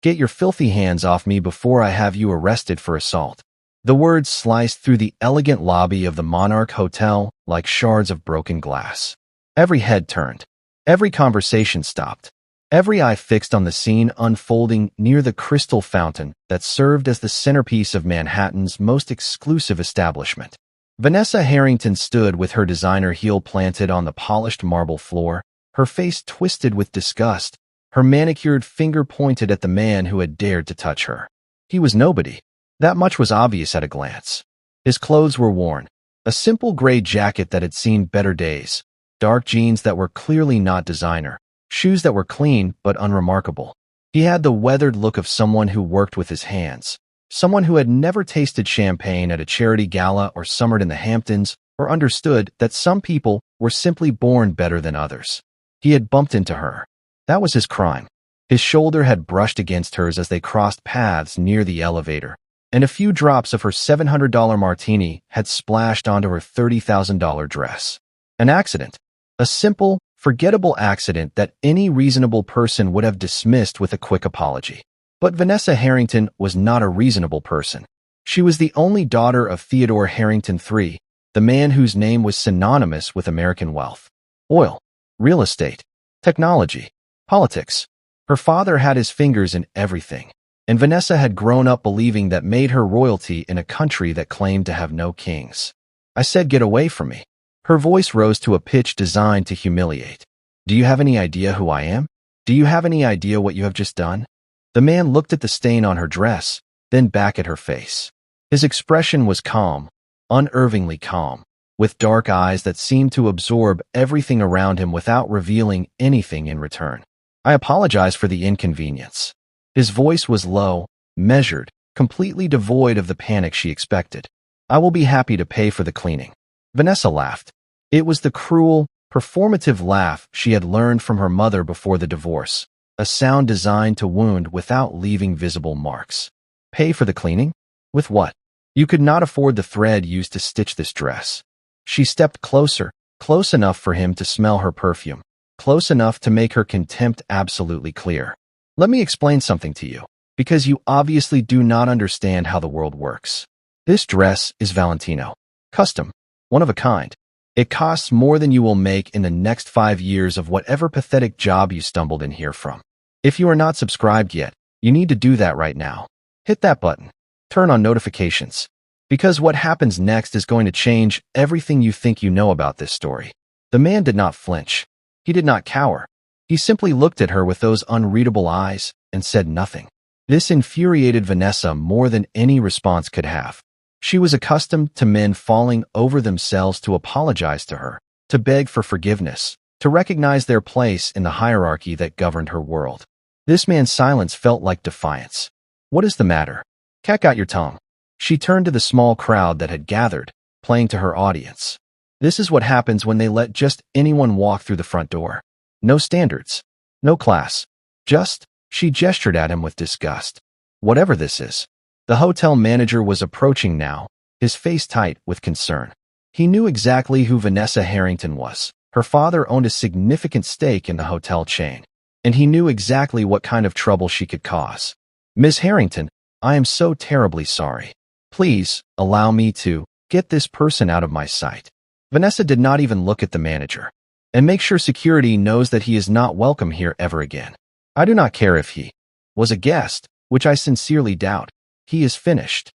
Get your filthy hands off me before I have you arrested for assault." The words sliced through the elegant lobby of the Monarch Hotel like shards of broken glass. Every head turned. Every conversation stopped. Every eye fixed on the scene unfolding near the crystal fountain that served as the centerpiece of Manhattan's most exclusive establishment. Vanessa Harrington stood with her designer heel planted on the polished marble floor, her face twisted with disgust, her manicured finger pointed at the man who had dared to touch her. He was nobody. That much was obvious at a glance. His clothes were worn, a simple gray jacket that had seen better days, dark jeans that were clearly not designer, shoes that were clean but unremarkable. He had the weathered look of someone who worked with his hands, someone who had never tasted champagne at a charity gala or summered in the Hamptons or understood that some people were simply born better than others. He had bumped into her. That was his crime. His shoulder had brushed against hers as they crossed paths near the elevator, and a few drops of her $700 martini had splashed onto her $30,000 dress. An accident. A simple, forgettable accident that any reasonable person would have dismissed with a quick apology. But Vanessa Harrington was not a reasonable person. She was the only daughter of Theodore Harrington III, the man whose name was synonymous with American wealth. Oil, real estate, technology, politics. Her father had his fingers in everything, and Vanessa had grown up believing that made her royalty in a country that claimed to have no kings. "I said get away from me." Her voice rose to a pitch designed to humiliate. "Do you have any idea who I am? Do you have any idea what you have just done?" The man looked at the stain on her dress, then back at her face. His expression was calm, unnervingly calm, with dark eyes that seemed to absorb everything around him without revealing anything in return. "I apologize for the inconvenience." His voice was low, measured, completely devoid of the panic she expected. "I will be happy to pay for the cleaning." Vanessa laughed. It was the cruel, performative laugh she had learned from her mother before the divorce, a sound designed to wound without leaving visible marks. "Pay for the cleaning? With what? You could not afford the thread used to stitch this dress." She stepped closer, close enough for him to smell her perfume, close enough to make her contempt absolutely clear. "Let me explain something to you, because you obviously do not understand how the world works. This dress is Valentino. Custom. One of a kind. It costs more than you will make in the next 5 years of whatever pathetic job you stumbled in here from. If you are not subscribed yet, you need to do that right now. Hit that button. Turn on notifications. Because what happens next is going to change everything you think you know about this story." The man did not flinch. He did not cower. He simply looked at her with those unreadable eyes and said nothing. This infuriated Vanessa more than any response could have. She was accustomed to men falling over themselves to apologize to her, to beg for forgiveness, to recognize their place in the hierarchy that governed her world. This man's silence felt like defiance. "What is the matter? Cat got your tongue." She turned to the small crowd that had gathered, playing to her audience. "This is what happens when they let just anyone walk through the front door. No standards. No class. Just," she gestured at him with disgust, "whatever this is." The hotel manager was approaching now, his face tight with concern. He knew exactly who Vanessa Harrington was. Her father owned a significant stake in the hotel chain, and he knew exactly what kind of trouble she could cause. "Ms. Harrington, I am so terribly sorry. Please, allow me to get this person out of my sight." Vanessa did not even look at the manager. "And make sure security knows that he is not welcome here ever again. I do not care if he was a guest, which I sincerely doubt. He is finished."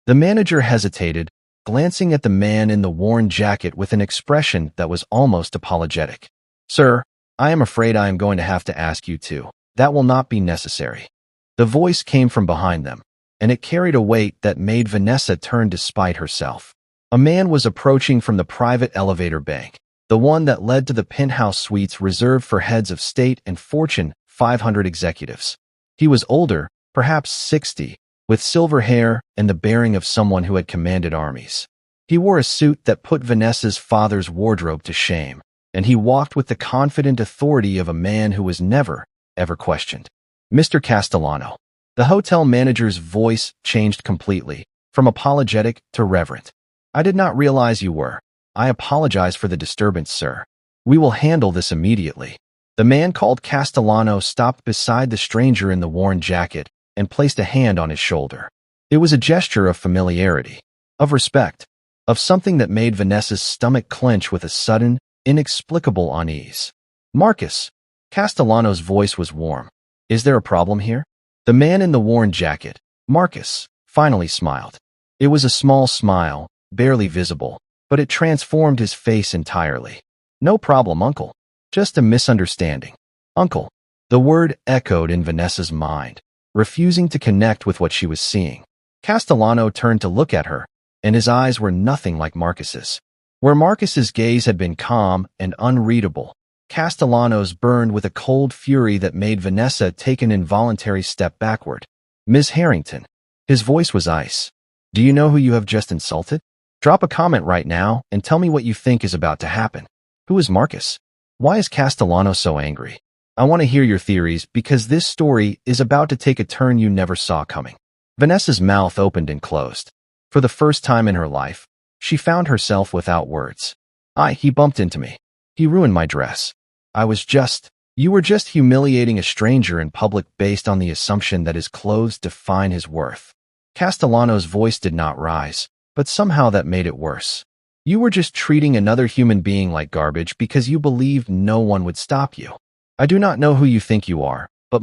The manager hesitated, glancing at the man in the worn jacket with an expression that was almost apologetic. "Sir, I am afraid I am going to have to ask you to. That will not be necessary." The voice came from behind them, and it carried a weight that made Vanessa turn despite herself. A man was approaching from the private elevator bank, the one that led to the penthouse suites reserved for heads of state and Fortune 500 executives. He was older, perhaps 60, with silver hair and the bearing of someone who had commanded armies. He wore a suit that put Vanessa's father's wardrobe to shame, and he walked with the confident authority of a man who was never, ever questioned. "Mr. Castellano." The hotel manager's voice changed completely, from apologetic to reverent. "I did not realize you were. I apologize for the disturbance, sir. We will handle this immediately." The man called Castellano stopped beside the stranger in the worn jacket, and placed a hand on his shoulder. It was a gesture of familiarity, of respect, of something that made Vanessa's stomach clench with a sudden, inexplicable unease. "Marcus." Castellano's voice was warm. "Is there a problem here?" The man in the worn jacket, Marcus, finally smiled. It was a small smile, barely visible, but it transformed his face entirely. "No problem, uncle. Just a misunderstanding." "Uncle." The word echoed in Vanessa's mind, refusing to connect with what she was seeing. Castellano turned to look at her, and his eyes were nothing like Marcus's. Where Marcus's gaze had been calm and unreadable, Castellano's burned with a cold fury that made Vanessa take an involuntary step backward. "Ms. Harrington." His voice was ice. "Do you know who you have just insulted? Drop a comment right now and tell me what you think is about to happen. Who is Marcus? Why is Castellano so angry? I want to hear your theories because this story is about to take a turn you never saw coming." Vanessa's mouth opened and closed. For the first time in her life, she found herself without words. He bumped into me. He ruined my dress. You were just humiliating a stranger in public based on the assumption that his clothes define his worth." Castellano's voice did not rise, but somehow that made it worse. "You were just treating another human being like garbage because you believed no one would stop you. I do not know who you think you are, but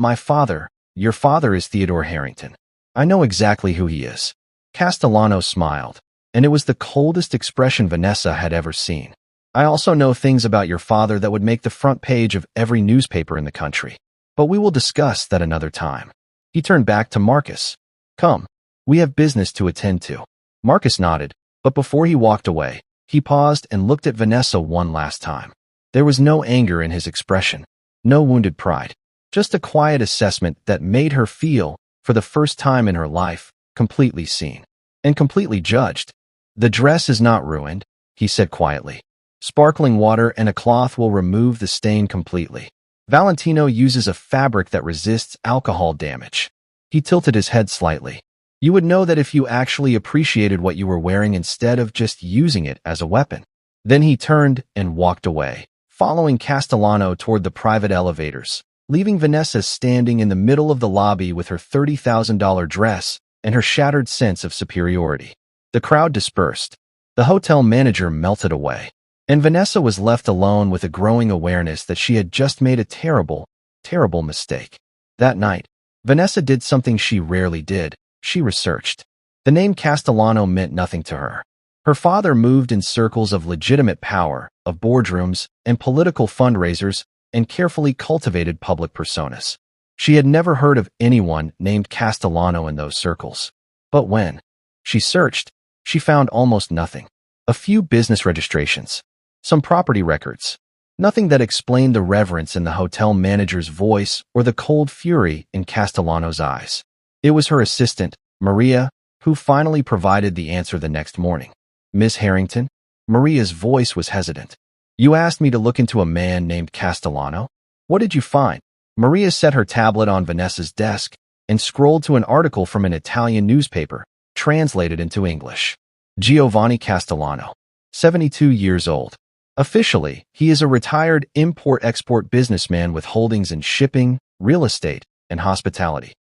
your father is Theodore Harrington. I know exactly who he is." Castellano smiled, and it was the coldest expression Vanessa had ever seen. "I also know things about your father that would make the front page of every newspaper in the country. But we will discuss that another time." He turned back to Marcus. "Come, we have business to attend to." Marcus nodded, but before he walked away, he paused and looked at Vanessa one last time. There was no anger in his expression, no wounded pride, just a quiet assessment that made her feel, for the first time in her life, completely seen and completely judged. "The dress is not ruined," he said quietly. "Sparkling water and a cloth will remove the stain completely. Valentino uses a fabric that resists alcohol damage." He tilted his head slightly. "You would know that if you actually appreciated what you were wearing instead of just using it as a weapon." Then he turned and walked away, following Castellano toward the private elevators, leaving Vanessa standing in the middle of the lobby with her $30,000 dress and her shattered sense of superiority. The crowd dispersed. The hotel manager melted away, and Vanessa was left alone with a growing awareness that she had just made a terrible, terrible mistake. That night, Vanessa did something she rarely did. She researched. The name Castellano meant nothing to her. Her father moved in circles of legitimate power, of boardrooms and political fundraisers, and carefully cultivated public personas. She had never heard of anyone named Castellano in those circles. But when she searched, she found almost nothing. A few business registrations, some property records, nothing that explained the reverence in the hotel manager's voice or the cold fury in Castellano's eyes. It was her assistant, Maria, who finally provided the answer the next morning. "Miss Harrington?" Maria's voice was hesitant. "You asked me to look into a man named Castellano? What did you find?" Maria set her tablet on Vanessa's desk and scrolled to an article from an Italian newspaper, translated into English. Giovanni Castellano, 72 years old. Officially, he is a retired import-export businessman with holdings in shipping, real estate, and hospitality.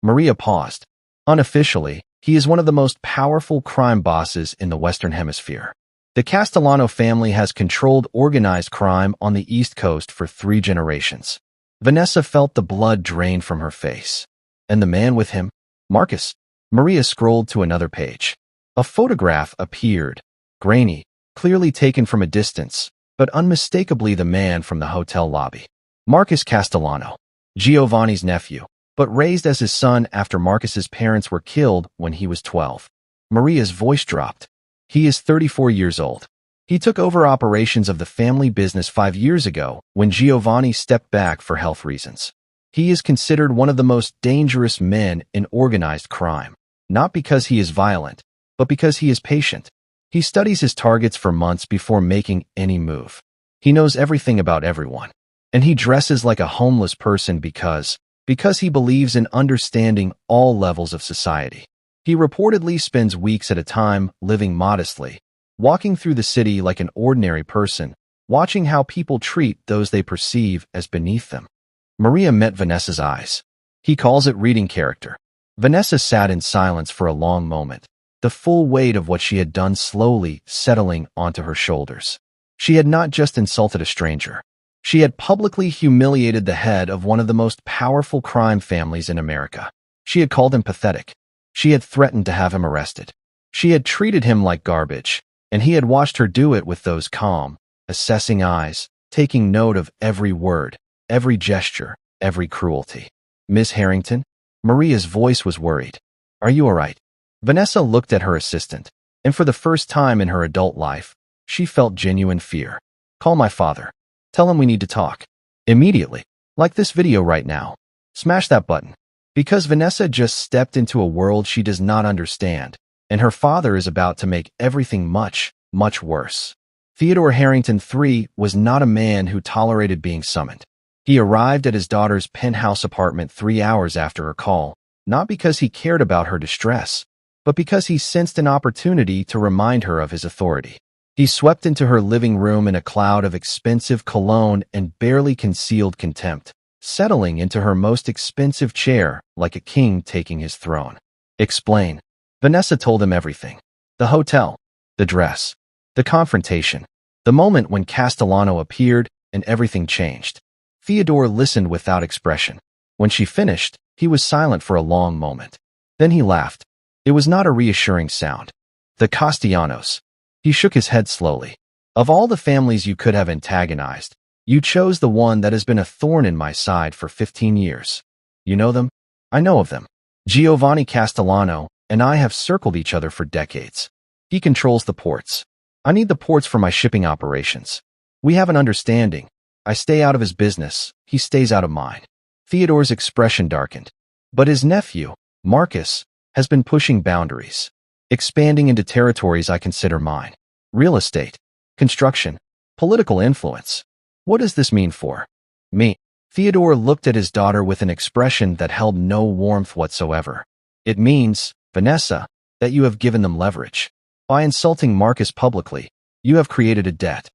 Maria paused. Unofficially, he is one of the most powerful crime bosses in the Western Hemisphere. The Castellano family has controlled organized crime on the East Coast for 3 generations. Vanessa felt the blood drain from her face. And the man with him? Marcus. Maria scrolled to another page. A photograph appeared, grainy, clearly taken from a distance, but unmistakably the man from the hotel lobby. Marcus Castellano, Giovanni's nephew, but raised as his son after Marcus's parents were killed when he was 12. Maria's voice dropped. He is 34 years old. He took over operations of the family business 5 years ago when Giovanni stepped back for health reasons. He is considered one of the most dangerous men in organized crime, not because he is violent, but because he is patient. He studies his targets for months before making any move. He knows everything about everyone, and he dresses like a homeless person because he believes in understanding all levels of society. He reportedly spends weeks at a time living modestly, walking through the city like an ordinary person, watching how people treat those they perceive as beneath them. Maria met Vanessa's eyes. He calls it reading character. Vanessa sat in silence for a long moment, the full weight of what she had done slowly settling onto her shoulders. She had not just insulted a stranger. She had publicly humiliated the head of one of the most powerful crime families in America. She had called him pathetic. She had threatened to have him arrested. She had treated him like garbage, and he had watched her do it with those calm, assessing eyes, taking note of every word, every gesture, every cruelty. "Miss Harrington?" Maria's voice was worried. "Are you all right?" Vanessa looked at her assistant, and for the first time in her adult life, she felt genuine fear. "Call my father. Tell him we need to talk. Immediately. Like this video right now. Smash that button." Because Vanessa just stepped into a world she does not understand, and her father is about to make everything much, much worse. Theodore Harrington III was not a man who tolerated being summoned. He arrived at his daughter's penthouse apartment 3 hours after her call, not because he cared about her distress, but because he sensed an opportunity to remind her of his authority. He swept into her living room in a cloud of expensive cologne and barely concealed contempt, settling into her most expensive chair like a king taking his throne. "Explain." Vanessa told him everything. The hotel, the dress, the confrontation, the moment when Castellano appeared and everything changed. Theodore listened without expression. When she finished, he was silent for a long moment. Then he laughed. It was not a reassuring sound. "The Castellanos." He shook his head slowly. "Of all the families you could have antagonized, you chose the one that has been a thorn in my side for 15 years. You know them?" "I know of them. Giovanni Castellano and I have circled each other for decades. He controls the ports. I need the ports for my shipping operations. We have an understanding. I stay out of his business. He stays out of mine." Theodore's expression darkened. But his nephew, Marcus, has been pushing boundaries, expanding into territories I consider mine. Real estate, construction, political influence. What does this mean for me? Theodore looked at his daughter with an expression that held no warmth whatsoever. "It means, Vanessa, that you have given them leverage. By insulting Marcus publicly, you have created a debt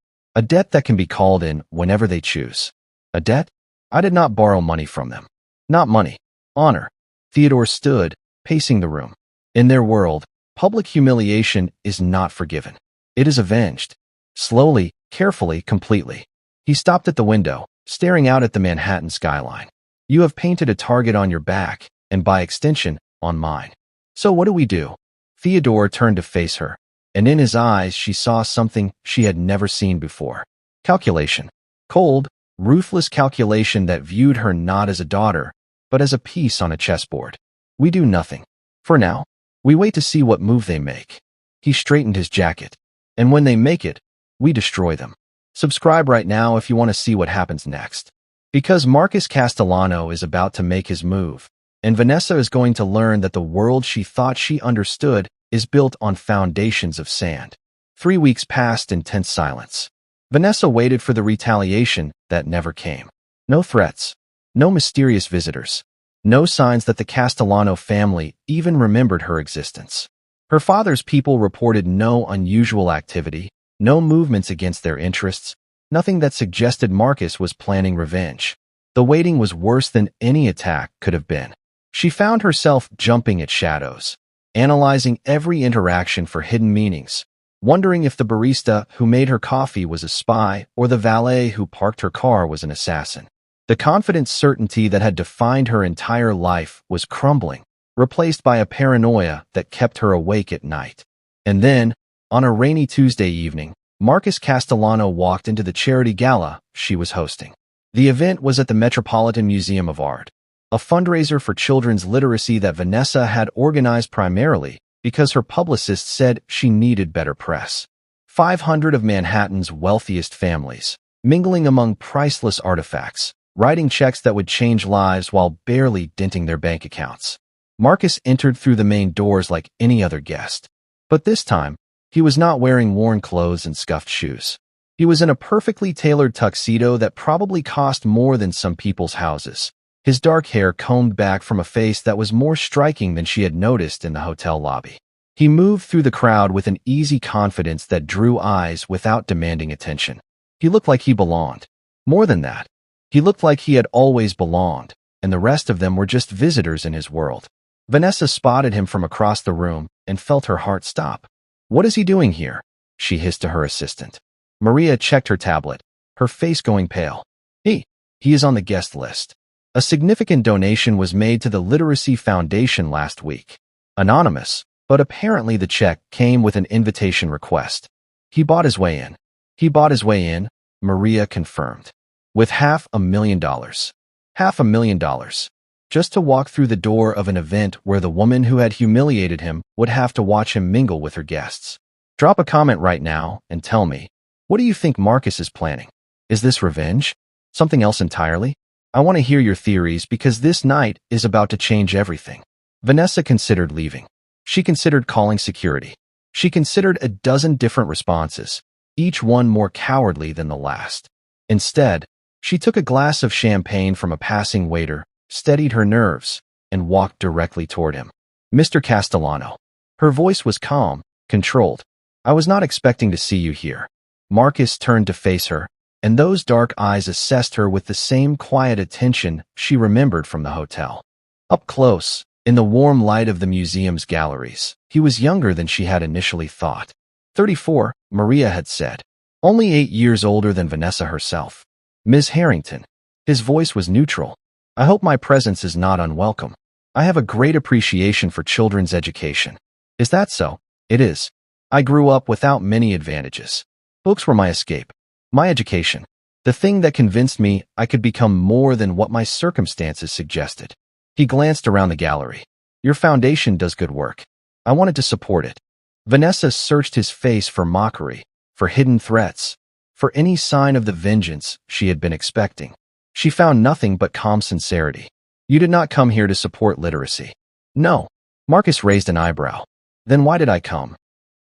that can be called in whenever they choose." "A debt? I did not borrow money from them." "Not money. Honor." Theodore stood, pacing the room. In their world, public humiliation is not forgiven. It is avenged. Slowly, carefully, completely. He stopped at the window, staring out at the Manhattan skyline. "You have painted a target on your back, and by extension, on mine. So what do we do?" Theodore turned to face her, and in his eyes she saw something she had never seen before. Calculation. Cold, ruthless calculation that viewed her not as a daughter, but as a piece on a chessboard. "We do nothing. For now. We wait to see what move they make." He straightened his jacket. "And when they make it, we destroy them." Subscribe right now if you want to see what happens next. Because Marcus Castellano is about to make his move, and Vanessa is going to learn that the world she thought she understood is built on foundations of sand. 3 weeks passed in tense silence. Vanessa waited for the retaliation that never came. No threats, no mysterious visitors, no signs that the Castellano family even remembered her existence. Her father's people reported no unusual activity, no movements against their interests, nothing that suggested Marcus was planning revenge. The waiting was worse than any attack could have been. She found herself jumping at shadows, analyzing every interaction for hidden meanings, wondering if the barista who made her coffee was a spy or the valet who parked her car was an assassin. The confident certainty that had defined her entire life was crumbling, replaced by a paranoia that kept her awake at night. And then, on a rainy Tuesday evening, Marcus Castellano walked into the charity gala she was hosting. The event was at the Metropolitan Museum of Art, a fundraiser for children's literacy that Vanessa had organized primarily because her publicist said she needed better press. 500 of Manhattan's wealthiest families, mingling among priceless artifacts, writing checks that would change lives while barely denting their bank accounts. Marcus entered through the main doors like any other guest. But this time, he was not wearing worn clothes and scuffed shoes. He was in a perfectly tailored tuxedo that probably cost more than some people's houses, his dark hair combed back from a face that was more striking than she had noticed in the hotel lobby. He moved through the crowd with an easy confidence that drew eyes without demanding attention. He looked like he belonged. More than that, he looked like he had always belonged, and the rest of them were just visitors in his world. Vanessa spotted him from across the room and felt her heart stop. "What is he doing here?" she hissed to her assistant. Maria checked her tablet, her face going pale. He is on the guest list. A significant donation was made to the Literacy Foundation last week. Anonymous, but apparently the check came with an invitation request. He bought his way in. He bought his way in, Maria confirmed. With $500,000. $500,000. Just to walk through the door of an event where the woman who had humiliated him would have to watch him mingle with her guests. Drop a comment right now and tell me, what do you think Marcus is planning? Is this revenge? Something else entirely? I want to hear your theories because this night is about to change everything. Vanessa considered leaving. She considered calling security. She considered a dozen different responses, each one more cowardly than the last. Instead, she took a glass of champagne from a passing waiter, steadied her nerves, and walked directly toward him. "Mr. Castellano." Her voice was calm, controlled. "I was not expecting to see you here." Marcus turned to face her, and those dark eyes assessed her with the same quiet attention she remembered from the hotel. Up close, in the warm light of the museum's galleries, he was younger than she had initially thought. 34, Maria had said. Only 8 years older than Vanessa herself. "Ms. Harrington." His voice was neutral. "I hope my presence is not unwelcome. I have a great appreciation for children's education." "Is that so?" "It is. I grew up without many advantages. Books were my escape. My education. The thing that convinced me I could become more than what my circumstances suggested." He glanced around the gallery. "Your foundation does good work. I wanted to support it." Vanessa searched his face for mockery, for hidden threats, for any sign of the vengeance she had been expecting. She found nothing but calm sincerity. "You did not come here to support literacy." "No." Marcus raised an eyebrow. "Then why did I come?"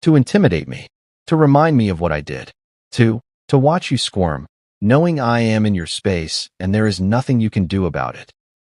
"To intimidate me. To remind me of what I did. To watch you squirm, knowing I am in your space and there is nothing you can do about it."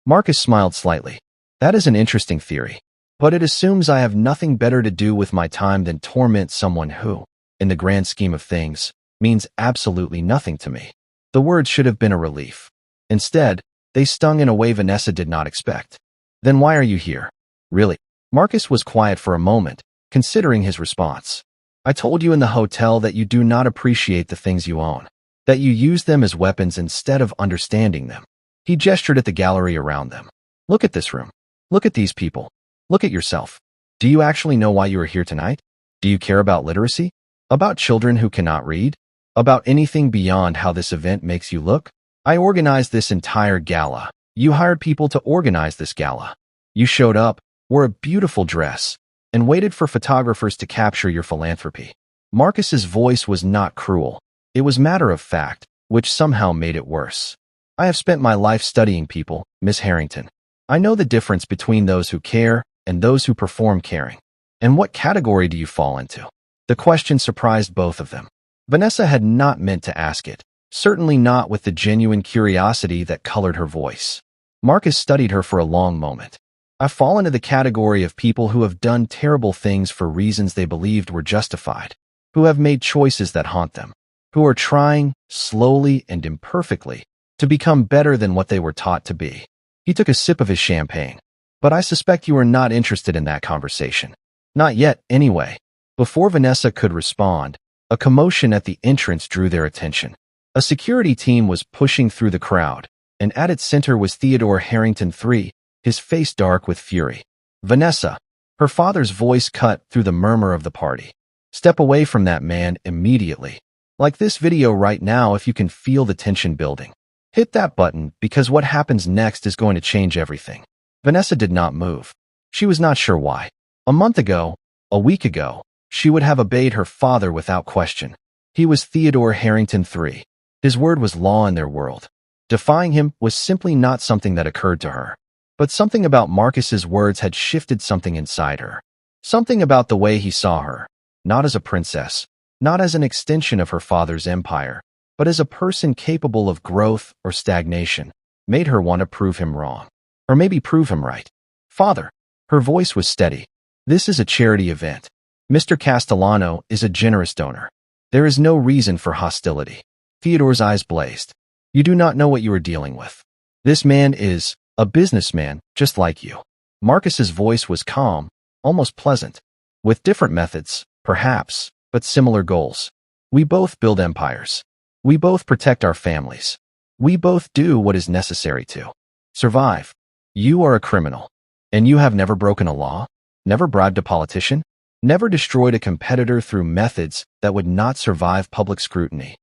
Marcus smiled slightly. "That is an interesting theory, but it assumes I have nothing better to do with my time than torment someone who, in the grand scheme of things, means absolutely nothing to me." The words should have been a relief. Instead, they stung in a way Vanessa did not expect. "Then why are you here?" "Really?" Marcus was quiet for a moment, considering his response. "I told you in the hotel that you do not appreciate the things you own, that you use them as weapons instead of understanding them." He gestured at the gallery around them. "Look at this room. Look at these people. Look at yourself. Do you actually know why you are here tonight? Do you care about literacy? About children who cannot read? About anything beyond how this event makes you look? I organized this entire gala. You hired people to organize this gala. You showed up, wore a beautiful dress, and waited for photographers to capture your philanthropy." Marcus's voice was not cruel. It was matter of fact, which somehow made it worse. "I have spent my life studying people, Miss Harrington. I know the difference between those who care and those who perform caring. And what category do you fall into?" The question surprised both of them. Vanessa had not meant to ask it, certainly not with the genuine curiosity that colored her voice. Marcus studied her for a long moment. "I fall into the category of people who have done terrible things for reasons they believed were justified, who have made choices that haunt them, who are trying, slowly and imperfectly, to become better than what they were taught to be." He took a sip of his champagne. "But I suspect you are not interested in that conversation." "Not yet, anyway." Before Vanessa could respond, a commotion at the entrance drew their attention. A security team was pushing through the crowd, and at its center was Theodore Harrington III, his face dark with fury. "Vanessa." Her father's voice cut through the murmur of the party. "Step away from that man immediately. Like this video right now if you can feel the tension building. Hit that button because what happens next is going to change everything." Vanessa did not move. She was not sure why. A month ago, a week ago, she would have obeyed her father without question. He was Theodore Harrington III. His word was law in their world. Defying him was simply not something that occurred to her. But something about Marcus's words had shifted something inside her. Something about the way he saw her, not as a princess, not as an extension of her father's empire, but as a person capable of growth or stagnation, made her want to prove him wrong. Or maybe prove him right. "Father." Her voice was steady. "This is a charity event. Mr. Castellano is a generous donor. There is no reason for hostility." Theodore's eyes blazed. "You do not know what you are dealing with. This man is a businessman just like you." Marcus's voice was calm, almost pleasant. With different methods, perhaps, but similar goals. We both build empires. We both protect our families. We both do what is necessary to survive. You are a criminal. And you have never broken a law, never bribed a politician, never destroyed a competitor through methods that would not survive public scrutiny.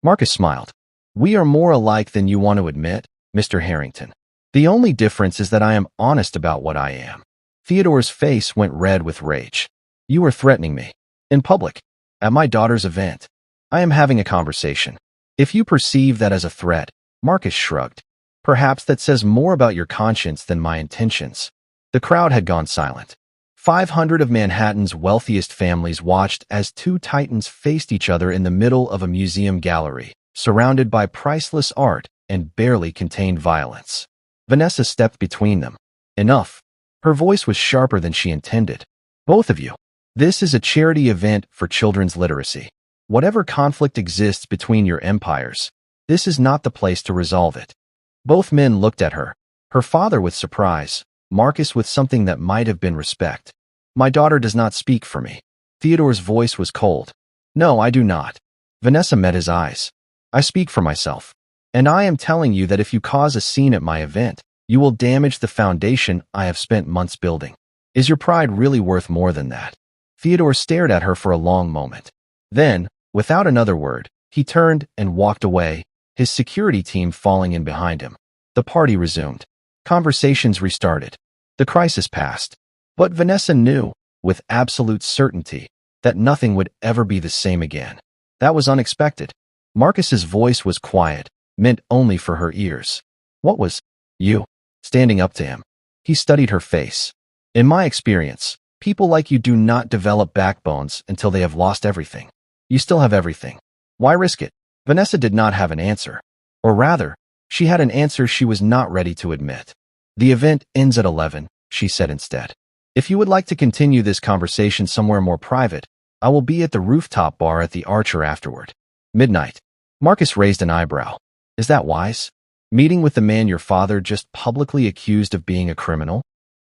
Marcus smiled. We are more alike than you want to admit, Mr. Harrington. The only difference is that I am honest about what I am. Theodore's face went red with rage. You are threatening me. In public. At my daughter's event. I am having a conversation. If you perceive that as a threat, Marcus shrugged. Perhaps that says more about your conscience than my intentions. The crowd had gone silent. 500 of Manhattan's wealthiest families watched as two titans faced each other in the middle of a museum gallery, surrounded by priceless art and barely contained violence. Vanessa stepped between them. Enough. Her voice was sharper than she intended. Both of you. This is a charity event for children's literacy. Whatever conflict exists between your empires, this is not the place to resolve it. Both men looked at her. Her father with surprise, Marcus with something that might have been respect. My daughter does not speak for me. Theodore's voice was cold. No, I do not. Vanessa met his eyes. I speak for myself. And I am telling you that if you cause a scene at my event, you will damage the foundation I have spent months building. Is your pride really worth more than that? Theodore stared at her for a long moment. Then, without another word, he turned and walked away, his security team falling in behind him. The party resumed. Conversations restarted. The crisis passed. But Vanessa knew, with absolute certainty, that nothing would ever be the same again. That was unexpected. Marcus's voice was quiet, meant only for her ears. What was you? Standing up to him. He studied her face. In my experience, people like you do not develop backbones until they have lost everything. You still have everything. Why risk it? Vanessa did not have an answer. Or rather, she had an answer she was not ready to admit. The event ends at 11, she said instead. If you would like to continue this conversation somewhere more private, I will be at the rooftop bar at the Archer afterward. Midnight. Marcus raised an eyebrow. Is that wise? Meeting with the man your father just publicly accused of being a criminal?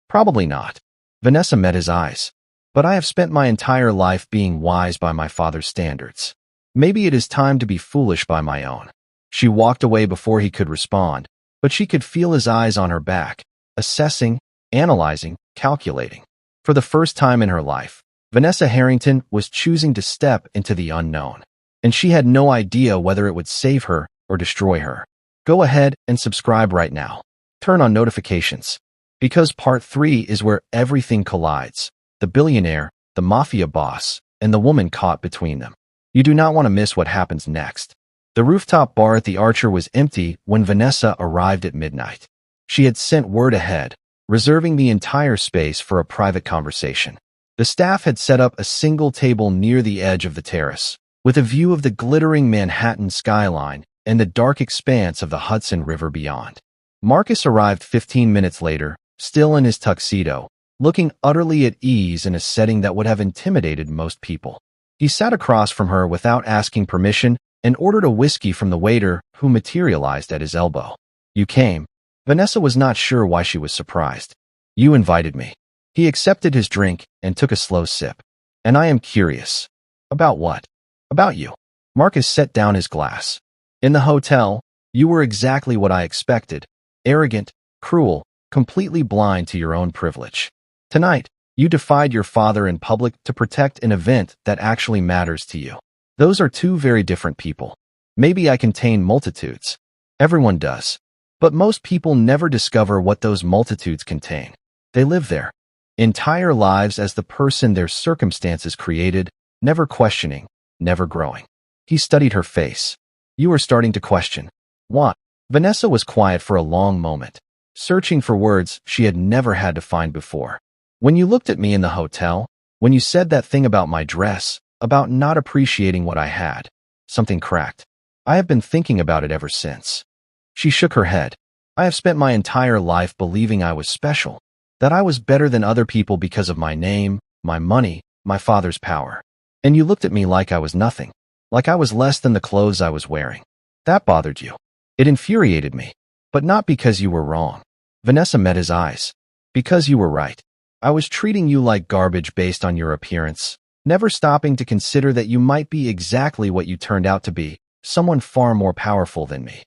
Probably not. Vanessa met his eyes. But I have spent my entire life being wise by my father's standards. Maybe it is time to be foolish by my own. She walked away before he could respond, but she could feel his eyes on her back, assessing, analyzing, calculating. For the first time in her life, Vanessa Harrington was choosing to step into the unknown, and she had no idea whether it would save her or destroy her. Go ahead and subscribe right now. Turn on notifications. Because part 3 is where everything collides. The billionaire, the mafia boss, and the woman caught between them. You do not want to miss what happens next. The rooftop bar at the Archer was empty when Vanessa arrived at midnight. She had sent word ahead, reserving the entire space for a private conversation. The staff had set up a single table near the edge of the terrace, with a view of the glittering Manhattan skyline and the dark expanse of the Hudson River beyond. Marcus arrived 15 minutes later, still in his tuxedo, looking utterly at ease in a setting that would have intimidated most people. He sat across from her without asking permission and ordered a whiskey from the waiter who materialized at his elbow. You came. Vanessa was not sure why she was surprised. You invited me. He accepted his drink and took a slow sip. And I am curious. About what? About you. Marcus set down his glass. In the hotel, you were exactly what I expected. Arrogant, cruel, completely blind to your own privilege. Tonight, you defied your father in public to protect an event that actually matters to you. Those are two very different people. Maybe I contain multitudes. Everyone does. But most people never discover what those multitudes contain. They live their entire lives as the person their circumstances created, never questioning, never growing. He studied her face. You are starting to question. What? Vanessa was quiet for a long moment, searching for words she had never had to find before. When you looked at me in the hotel, when you said that thing about my dress, about not appreciating what I had, something cracked. I have been thinking about it ever since. She shook her head. I have spent my entire life believing I was special, that I was better than other people because of my name, my money, my father's power. And you looked at me like I was nothing, like I was less than the clothes I was wearing. That bothered you. It infuriated me, but not because you were wrong. Vanessa met his eyes. Because you were right. I was treating you like garbage based on your appearance, never stopping to consider that you might be exactly what you turned out to be, someone far more powerful than me.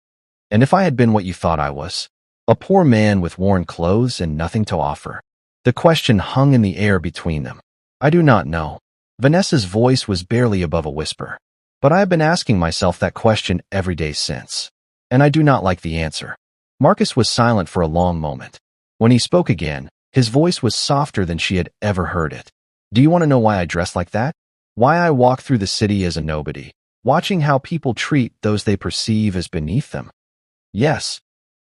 And if I had been what you thought I was, a poor man with worn clothes and nothing to offer. The question hung in the air between them. I do not know. Vanessa's voice was barely above a whisper. But I have been asking myself that question every day since. And I do not like the answer. Marcus was silent for a long moment. When he spoke again, his voice was softer than she had ever heard it. Do you want to know why I dress like that? Why I walk through the city as a nobody, watching how people treat those they perceive as beneath them? Yes.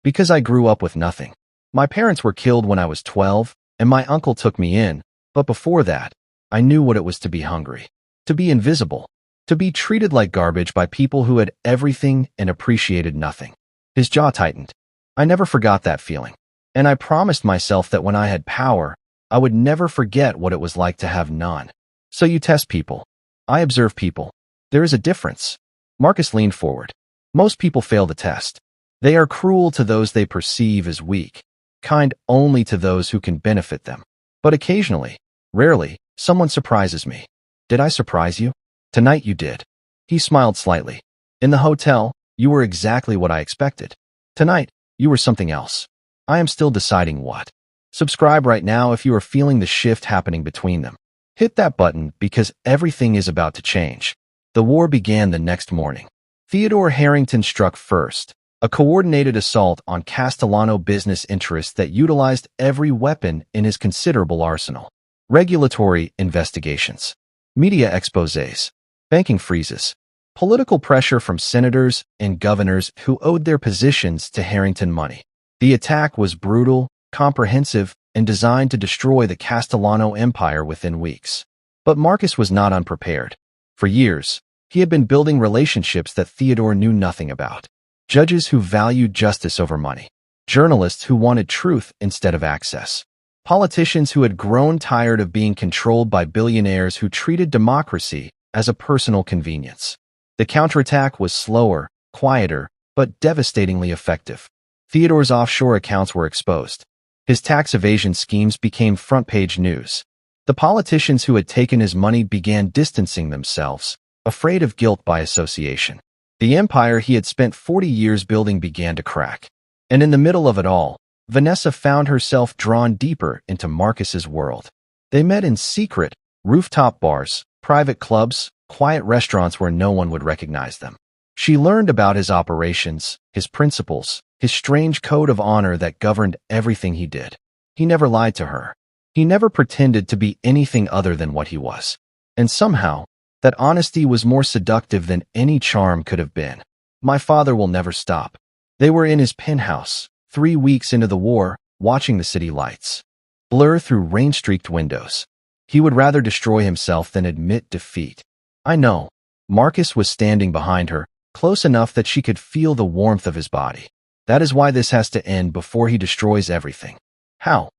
Because I grew up with nothing. My parents were killed when I was 12, and my uncle took me in, but before that, I knew what it was to be hungry, to be invisible, to be treated like garbage by people who had everything and appreciated nothing. His jaw tightened. I never forgot that feeling, and I promised myself that when I had power, I would never forget what it was like to have none. So you test people. I observe people. There is a difference. Marcus leaned forward. Most people fail the test. They are cruel to those they perceive as weak, kind only to those who can benefit them. But occasionally, rarely, someone surprises me. Did I surprise you? Tonight you did. He smiled slightly. In the hotel, you were exactly what I expected. Tonight, you were something else. I am still deciding what. Subscribe right now if you are feeling the shift happening between them. Hit that button because everything is about to change. The war began the next morning. Theodore Harrington struck first, a coordinated assault on Castellano business interests that utilized every weapon in his considerable arsenal. Regulatory investigations, media exposés, banking freezes, political pressure from senators and governors who owed their positions to Harrington money. The attack was brutal, comprehensive, and designed to destroy the Castellano empire within weeks. But Marcus was not unprepared. For years, he had been building relationships that Theodore knew nothing about. Judges who valued justice over money. Journalists who wanted truth instead of access. Politicians who had grown tired of being controlled by billionaires who treated democracy as a personal convenience. The counterattack was slower, quieter, but devastatingly effective. Theodore's offshore accounts were exposed. His tax evasion schemes became front-page news. The politicians who had taken his money began distancing themselves, afraid of guilt by association. The empire he had spent 40 years building began to crack. And in the middle of it all, Vanessa found herself drawn deeper into Marcus's world. They met in secret, rooftop bars, private clubs, quiet restaurants where no one would recognize them. She learned about his operations, his principles, his strange code of honor that governed everything he did. He never lied to her. He never pretended to be anything other than what he was. And somehow, that honesty was more seductive than any charm could have been. My father will never stop. They were in his penthouse, 3 weeks into the war, watching the city lights blur through rain-streaked windows. He would rather destroy himself than admit defeat. I know. Marcus was standing behind her, close enough that she could feel the warmth of his body. That is why this has to end before he destroys everything. How?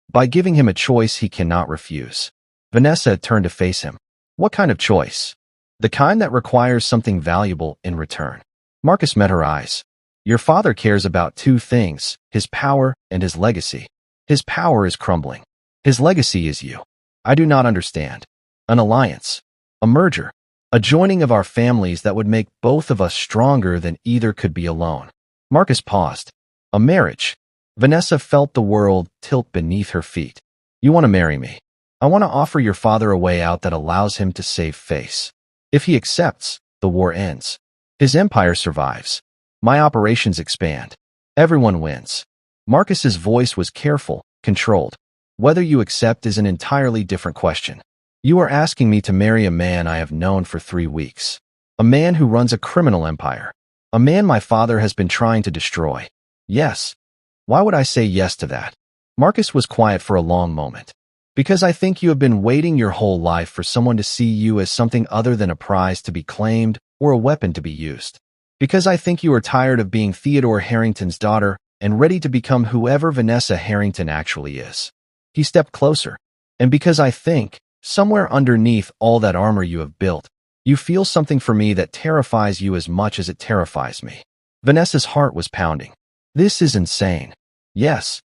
By giving him a choice he cannot refuse. Vanessa turned to face him. What kind of choice? The kind that requires something valuable in return. Marcus met her eyes. Your father cares about 2 things, his power and his legacy. His power is crumbling. His legacy is you. I do not understand. An alliance. A merger. A joining of our families that would make both of us stronger than either could be alone. Marcus paused. A marriage. Vanessa felt the world tilt beneath her feet. You want to marry me. I want to offer your father a way out that allows him to save face. If he accepts, the war ends. His empire survives. My operations expand. Everyone wins. Marcus's voice was careful, controlled. Whether you accept is an entirely different question. You are asking me to marry a man I have known for 3 weeks. A man who runs a criminal empire. A man my father has been trying to destroy. Yes. Why would I say yes to that? Marcus was quiet for a long moment. Because I think you have been waiting your whole life for someone to see you as something other than a prize to be claimed or a weapon to be used. Because I think you are tired of being Theodore Harrington's daughter and ready to become whoever Vanessa Harrington actually is. He stepped closer. And because I think, somewhere underneath all that armor you have built, you feel something for me that terrifies you as much as it terrifies me. Vanessa's heart was pounding. This is insane. Yes.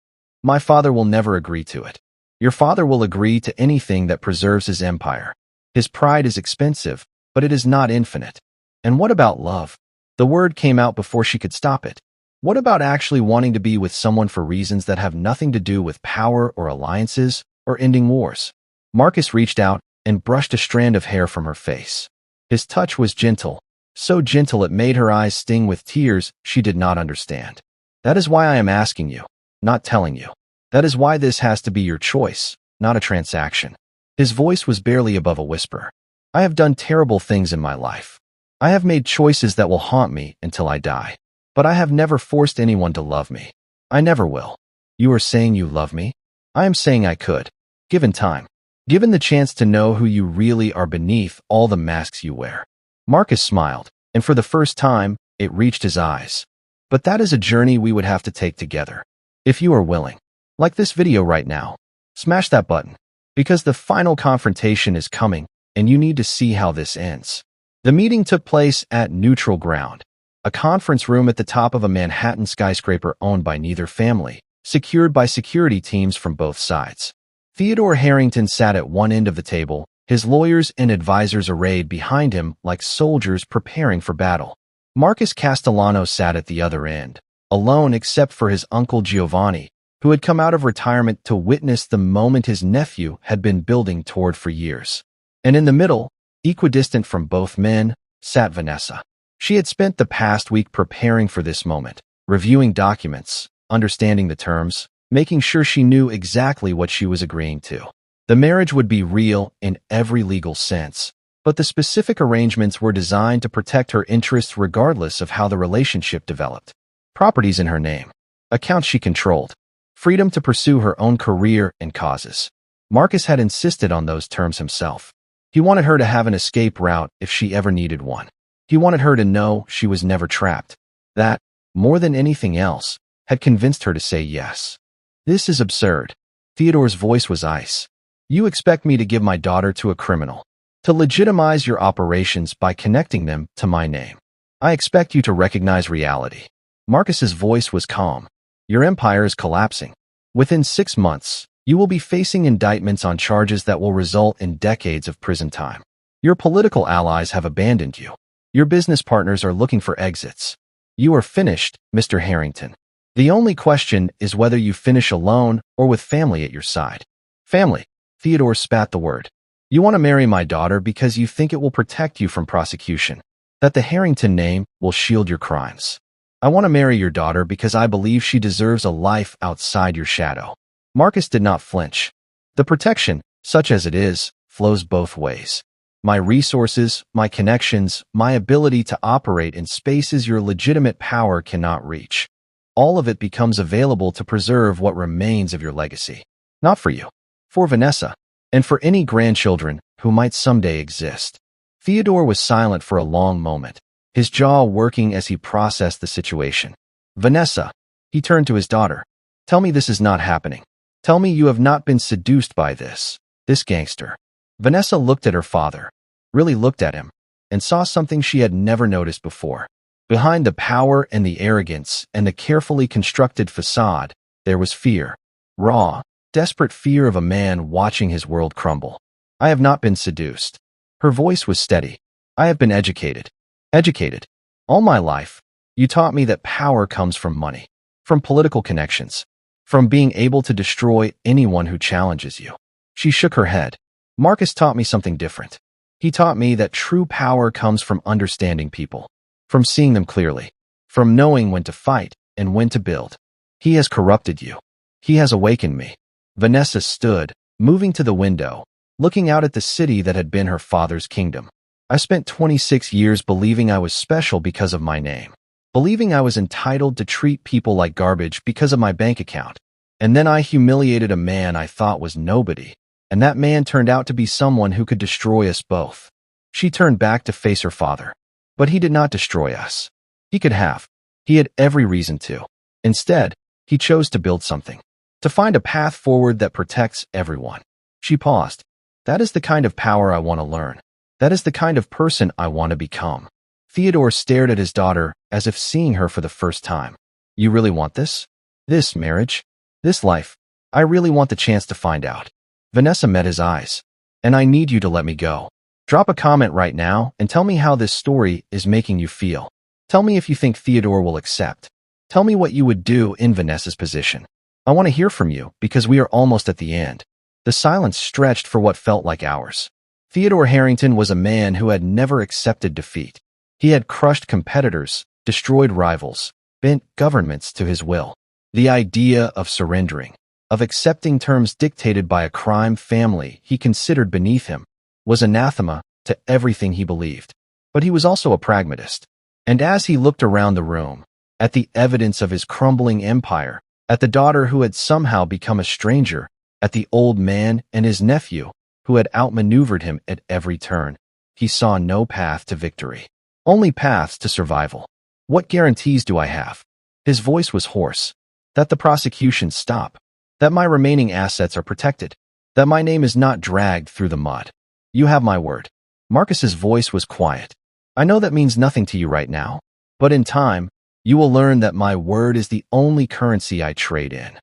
My father will never agree to it. Your father will agree to anything that preserves his empire. His pride is expensive, but it is not infinite. And what about love? The word came out before she could stop it. What about actually wanting to be with someone for reasons that have nothing to do with power or alliances or ending wars? Marcus reached out and brushed a strand of hair from her face. His touch was gentle, so gentle it made her eyes sting with tears she did not understand. That is why I am asking you, not telling you. That is why this has to be your choice, not a transaction. His voice was barely above a whisper. I have done terrible things in my life. I have made choices that will haunt me until I die. But I have never forced anyone to love me. I never will. You are saying you love me? I am saying I could. Given time. Given the chance to know who you really are beneath all the masks you wear. Marcus smiled, and for the first time, it reached his eyes. But that is a journey we would have to take together. If you are willing. Like this video right now. Smash that button. Because the final confrontation is coming, and you need to see how this ends. The meeting took place at Neutral Ground, a conference room at the top of a Manhattan skyscraper owned by neither family, secured by security teams from both sides. Theodore Harrington sat at one end of the table, his lawyers and advisors arrayed behind him like soldiers preparing for battle. Marcus Castellano sat at the other end, alone except for his uncle Giovanni, who had come out of retirement to witness the moment his nephew had been building toward for years. And in the middle, equidistant from both men, sat Vanessa. She had spent the past week preparing for this moment, reviewing documents, understanding the terms, making sure she knew exactly what she was agreeing to. The marriage would be real in every legal sense, but the specific arrangements were designed to protect her interests regardless of how the relationship developed. Properties in her name, accounts she controlled, freedom to pursue her own career and causes. Marcus had insisted on those terms himself. He wanted her to have an escape route if she ever needed one. He wanted her to know she was never trapped. That, more than anything else, had convinced her to say yes. This is absurd. Theodore's voice was ice. You expect me to give my daughter to a criminal, to legitimize your operations by connecting them to my name. I expect you to recognize reality. Marcus's voice was calm. Your empire is collapsing. Within 6 months, you will be facing indictments on charges that will result in decades of prison time. Your political allies have abandoned you. Your business partners are looking for exits. You are finished, Mr. Harrington. The only question is whether you finish alone or with family at your side. Family. Theodore spat the word. You want to marry my daughter because you think it will protect you from prosecution, that the Harrington name will shield your crimes. I want to marry your daughter because I believe she deserves a life outside your shadow. Marcus did not flinch. The protection, such as it is, flows both ways. My resources, my connections, my ability to operate in spaces your legitimate power cannot reach. All of it becomes available to preserve what remains of your legacy. Not for you. For Vanessa. And for any grandchildren who might someday exist. Theodore was silent for a long moment, his jaw working as he processed the situation. Vanessa. He turned to his daughter. Tell me this is not happening. Tell me you have not been seduced by this gangster. Vanessa looked at her father, really looked at him, and saw something she had never noticed before. Behind the power and the arrogance and the carefully constructed facade, there was fear. Raw, desperate fear of a man watching his world crumble. I have not been seduced. Her voice was steady. I have been educated. Educated. All my life, you taught me that power comes from money, from political connections, from being able to destroy anyone who challenges you. She shook her head. Marcus taught me something different. He taught me that true power comes from understanding people, from seeing them clearly, from knowing when to fight and when to build. He has corrupted you. He has awakened me. Vanessa stood, moving to the window, looking out at the city that had been her father's kingdom. I spent 26 years believing I was special because of my name, believing I was entitled to treat people like garbage because of my bank account. And then I humiliated a man I thought was nobody, and that man turned out to be someone who could destroy us both. She turned back to face her father. But he did not destroy us. He could have. He had every reason to. Instead, he chose to build something, to find a path forward that protects everyone. She paused. That is the kind of power I want to learn. That is the kind of person I want to become. Theodore stared at his daughter as if seeing her for the first time. You really want this? This marriage? This life, I really want the chance to find out. Vanessa met his eyes. And I need you to let me go. Drop a comment right now and tell me how this story is making you feel. Tell me if you think Theodore will accept. Tell me what you would do in Vanessa's position. I want to hear from you because we are almost at the end. The silence stretched for what felt like hours. Theodore Harrington was a man who had never accepted defeat. He had crushed competitors, destroyed rivals, bent governments to his will. The idea of surrendering, of accepting terms dictated by a crime family he considered beneath him, was anathema to everything he believed. But he was also a pragmatist. And as he looked around the room, at the evidence of his crumbling empire, at the daughter who had somehow become a stranger, at the old man and his nephew who had outmaneuvered him at every turn, he saw no path to victory, only paths to survival. What guarantees do I have? His voice was hoarse. That the prosecutions stop. That my remaining assets are protected. That my name is not dragged through the mud. You have my word. Marcus's voice was quiet. I know that means nothing to you right now, but in time, you will learn that my word is the only currency I trade in.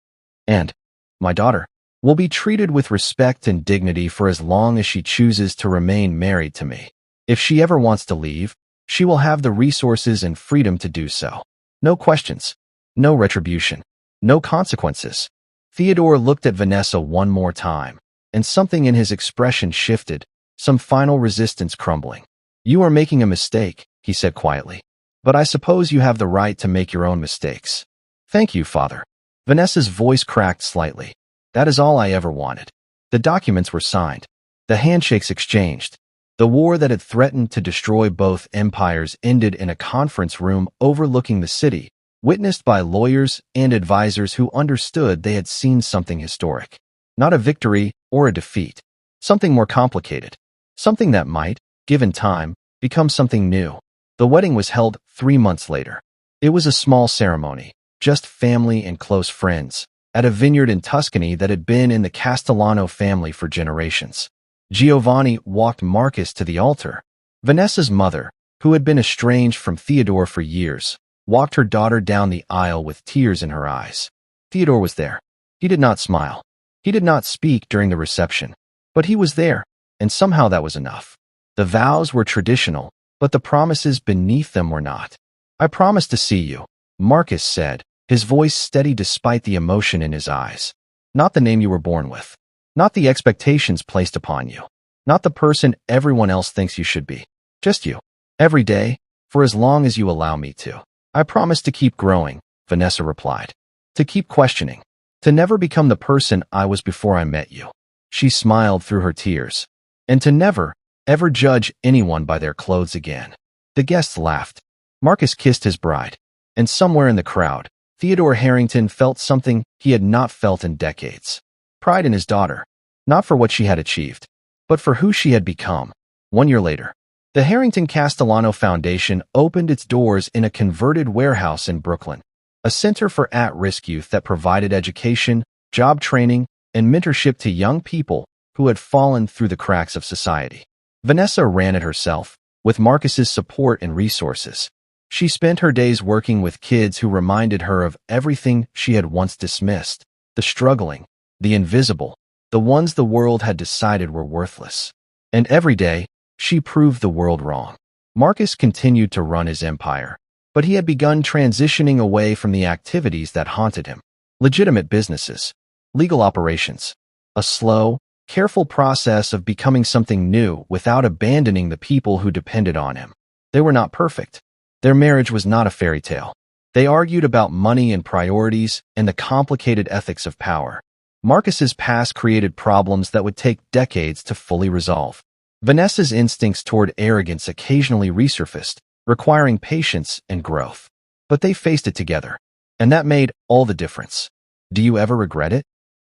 And my daughter will be treated with respect and dignity for as long as she chooses to remain married to me. If she ever wants to leave, she will have the resources and freedom to do so. No questions, no retribution, no consequences. Theodore looked at Vanessa one more time, and something in his expression shifted, some final resistance crumbling. You are making a mistake, he said quietly. But I suppose you have the right to make your own mistakes. Thank you, Father. Vanessa's voice cracked slightly. That is all I ever wanted. The documents were signed. The handshakes exchanged. The war that had threatened to destroy both empires ended in a conference room overlooking the city, witnessed by lawyers and advisors who understood they had seen something historic. Not a victory or a defeat. Something more complicated. Something that might, given time, become something new. The wedding was held 3 months later. It was a small ceremony, just family and close friends, at a vineyard in Tuscany that had been in the Castellano family for generations. Giovanni walked Marcus to the altar. Vanessa's mother, who had been estranged from Theodore for years, walked her daughter down the aisle with tears in her eyes. Theodore was there. He did not smile. He did not speak during the reception. But he was there, and somehow that was enough. The vows were traditional, but the promises beneath them were not. I promise to see you, Marcus said, his voice steady despite the emotion in his eyes. Not the name you were born with. Not the expectations placed upon you. Not the person everyone else thinks you should be. Just you. Every day, for as long as you allow me to. I promise to keep growing, Vanessa replied. To keep questioning. To never become the person I was before I met you. She smiled through her tears. And to never, ever judge anyone by their clothes again. The guests laughed. Marcus kissed his bride. And somewhere in the crowd, Theodore Harrington felt something he had not felt in decades. Pride in his daughter. Not for what she had achieved, but for who she had become. 1 year later, the Harrington Castellano Foundation opened its doors in a converted warehouse in Brooklyn, a center for at-risk youth that provided education, job training, and mentorship to young people who had fallen through the cracks of society. Vanessa ran it herself, with Marcus's support and resources. She spent her days working with kids who reminded her of everything she had once dismissed, the struggling, the invisible, the ones the world had decided were worthless. And every day, she proved the world wrong. Marcus continued to run his empire, but he had begun transitioning away from the activities that haunted him. Legitimate businesses, legal operations, a slow, careful process of becoming something new without abandoning the people who depended on him. They were not perfect. Their marriage was not a fairy tale. They argued about money and priorities and the complicated ethics of power. Marcus's past created problems that would take decades to fully resolve. Vanessa's instincts toward arrogance occasionally resurfaced, requiring patience and growth. But they faced it together, and that made all the difference. Do you ever regret it?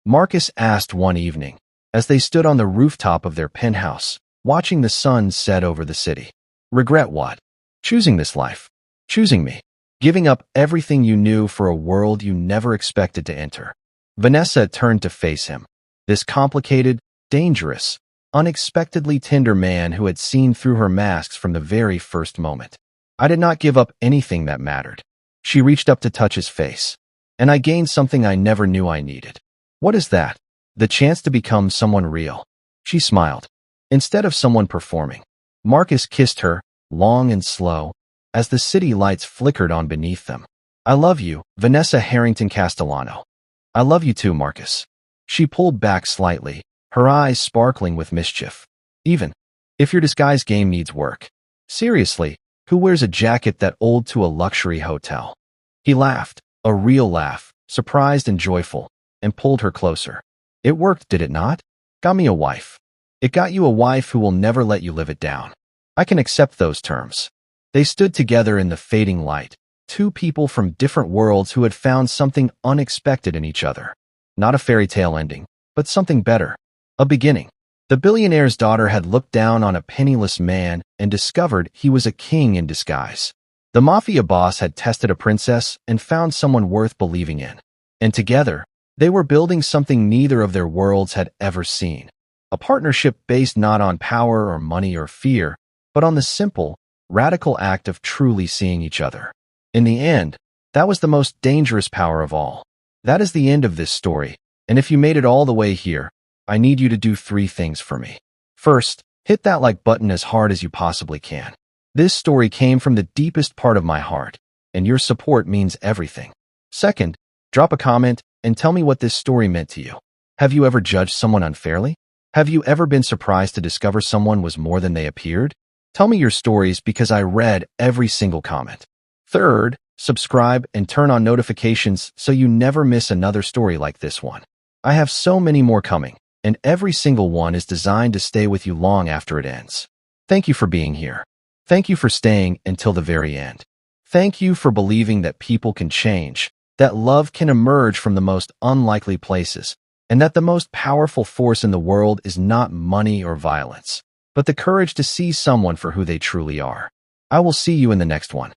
Marcus asked one evening, as they stood on the rooftop of their penthouse, watching the sun set over the city. Regret what? Choosing this life. Choosing me. Giving up everything you knew for a world you never expected to enter. Vanessa turned to face him, this complicated, dangerous, unexpectedly tender man who had seen through her masks from the very first moment. I did not give up anything that mattered. She reached up to touch his face. and I gained something I never knew I needed. What is that? The chance to become someone real. She smiled. Instead of someone performing. Marcus kissed her, long and slow, as the city lights flickered on beneath them. I love you, Vanessa Harrington Castellano. I love you too, Marcus. She pulled back slightly, her eyes sparkling with mischief. Even if your disguise game needs work. Seriously, who wears a jacket that old to a luxury hotel? He laughed, a real laugh, surprised and joyful, and pulled her closer. It worked, did it not? Got me a wife. It got you a wife who will never let you live it down. I can accept those terms. They stood together in the fading light, two people from different worlds who had found something unexpected in each other. Not a fairy tale ending, but something better. A beginning. The billionaire's daughter had looked down on a penniless man and discovered he was a king in disguise. The mafia boss had tested a princess and found someone worth believing in. And together, they were building something neither of their worlds had ever seen. A partnership based not on power or money or fear, but on the simple, radical act of truly seeing each other. In the end, that was the most dangerous power of all. That is the end of this story, and if you made it all the way here, I need you to do 3 things for me. First, hit that like button as hard as you possibly can. This story came from the deepest part of my heart, and your support means everything. Second, drop a comment and tell me what this story meant to you. Have you ever judged someone unfairly? Have you ever been surprised to discover someone was more than they appeared? Tell me your stories because I read every single comment. Third, subscribe and turn on notifications so you never miss another story like this one. I have so many more coming, and every single one is designed to stay with you long after it ends. Thank you for being here. Thank you for staying until the very end. Thank you for believing that people can change, that love can emerge from the most unlikely places, and that the most powerful force in the world is not money or violence, but the courage to see someone for who they truly are. I will see you in the next one.